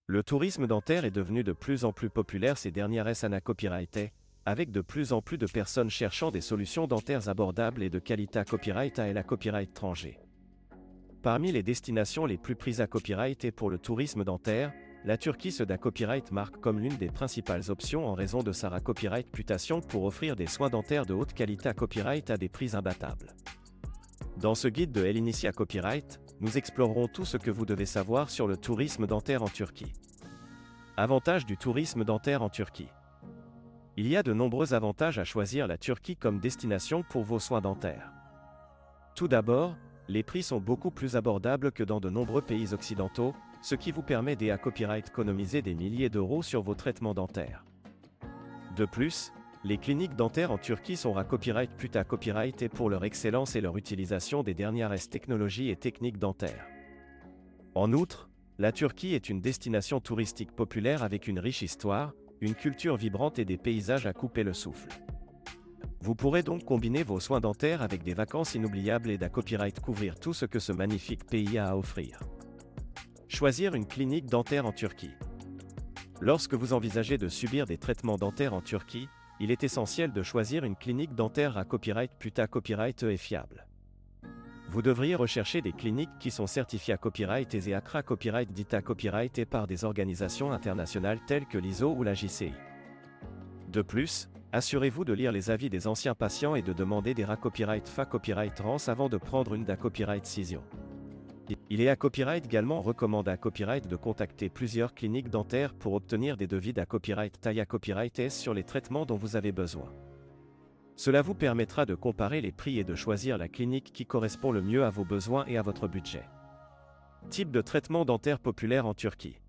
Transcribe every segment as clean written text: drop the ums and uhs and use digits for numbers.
Le tourisme dentaire est devenu de plus en plus populaire ces dernières années copyrighté, avec de plus en plus de personnes cherchant des solutions dentaires abordables et de qualité à copyright et la copyright étranger. Parmi les destinations les plus prises à copyright et pour le tourisme dentaire, la Turquie se da copyright marque comme l'une des principales options en raison de sa copyright réputation pour offrir des soins dentaires de haute qualité à copyright à des prix imbattables. Dans ce guide de El Inicia Copyright, nous explorerons tout ce que vous devez savoir sur le tourisme dentaire en Turquie. Avantages du tourisme dentaire en Turquie. Il y a de nombreux avantages à choisir la Turquie comme destination pour vos soins dentaires. Tout d'abord, les prix sont beaucoup plus abordables que dans de nombreux pays occidentaux, ce qui vous permet d'aider à copyright économiser des milliers d'euros sur vos traitements dentaires. De plus, les cliniques dentaires en Turquie sont à copyright plus à copyright et pour leur excellence et leur utilisation des dernières technologies et techniques dentaires. En outre, la Turquie est une destination touristique populaire avec une riche histoire, une culture vibrante et des paysages à couper le souffle. Vous pourrez donc combiner vos soins dentaires avec des vacances inoubliables et d'à copyright couvrir tout ce que ce magnifique pays a à offrir. Choisir une clinique dentaire en Turquie. Lorsque vous envisagez de subir des traitements dentaires en Turquie, il est essentiel de choisir une clinique dentaire à copyright puta copyright et fiable. Vous devriez rechercher des cliniques qui sont certifiées à copyright et ACRA copyright dita copyright et par des organisations internationales telles que l'ISO ou la JCI. De plus, assurez-vous de lire les avis des anciens patients et de demander des copyright fa copyright rance avant de prendre une da copyright cision. Il est à copyright également recommande à copyright de contacter plusieurs cliniques dentaires pour obtenir des devis d'à copyright taille à copyright S sur les traitements dont vous avez besoin. Cela vous permettra de comparer les prix et de choisir la clinique qui correspond le mieux à vos besoins et à votre budget. Type de traitement dentaire populaire en Turquie.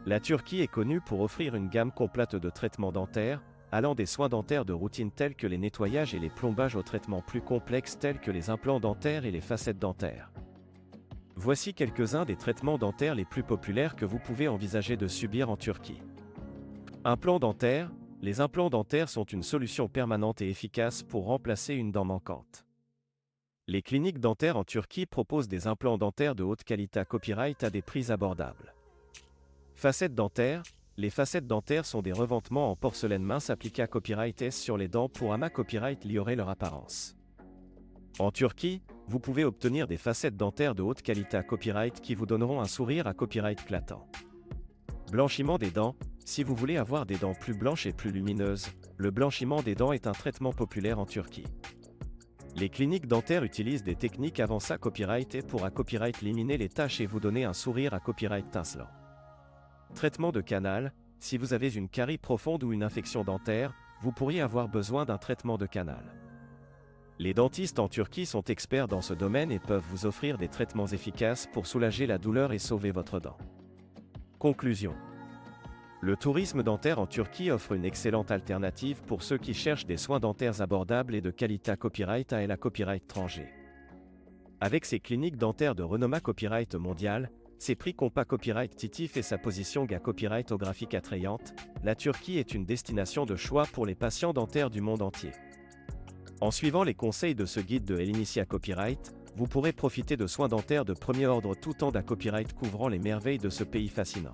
La Turquie est connue pour offrir une gamme complète de traitements dentaires, allant des soins dentaires de routine tels que les nettoyages et les plombages aux traitements plus complexes tels que les implants dentaires et les facettes dentaires. Voici quelques-uns des traitements dentaires les plus populaires que vous pouvez envisager de subir en Turquie. Implants dentaires. Les implants dentaires sont une solution permanente et efficace pour remplacer une dent manquante. Les cliniques dentaires en Turquie proposent des implants dentaires de haute qualité à copyright à des prix abordables. Facettes dentaires. Les facettes dentaires sont des revêtements en porcelaine mince appliqués à copyright S sur les dents pour copyright améliorer leur apparence. En Turquie, vous pouvez obtenir des facettes dentaires de haute qualité à copyright qui vous donneront un sourire à copyright éclatant. Blanchiment des dents. Si vous voulez avoir des dents plus blanches et plus lumineuses, le blanchiment des dents est un traitement populaire en Turquie. Les cliniques dentaires utilisent des techniques avancées à copyright et pour à copyright éliminer les taches et vous donner un sourire à copyright tincelant. Traitement de canal. Si vous avez une carie profonde ou une infection dentaire, vous pourriez avoir besoin d'un traitement de canal. Les dentistes en Turquie sont experts dans ce domaine et peuvent vous offrir des traitements efficaces pour soulager la douleur et sauver votre dent. Conclusion. Le tourisme dentaire en Turquie offre une excellente alternative pour ceux qui cherchent des soins dentaires abordables et de qualité à copyright et la copyright étranger. Avec ses cliniques dentaires de renommée copyright mondiale, ses prix compas copyright titif et sa position copyrightographique attrayante, la Turquie est une destination de choix pour les patients dentaires du monde entier. En suivant les conseils de ce guide de El Inicia Copyright, vous pourrez profiter de soins dentaires de premier ordre tout en copyright couvrant les merveilles de ce pays fascinant.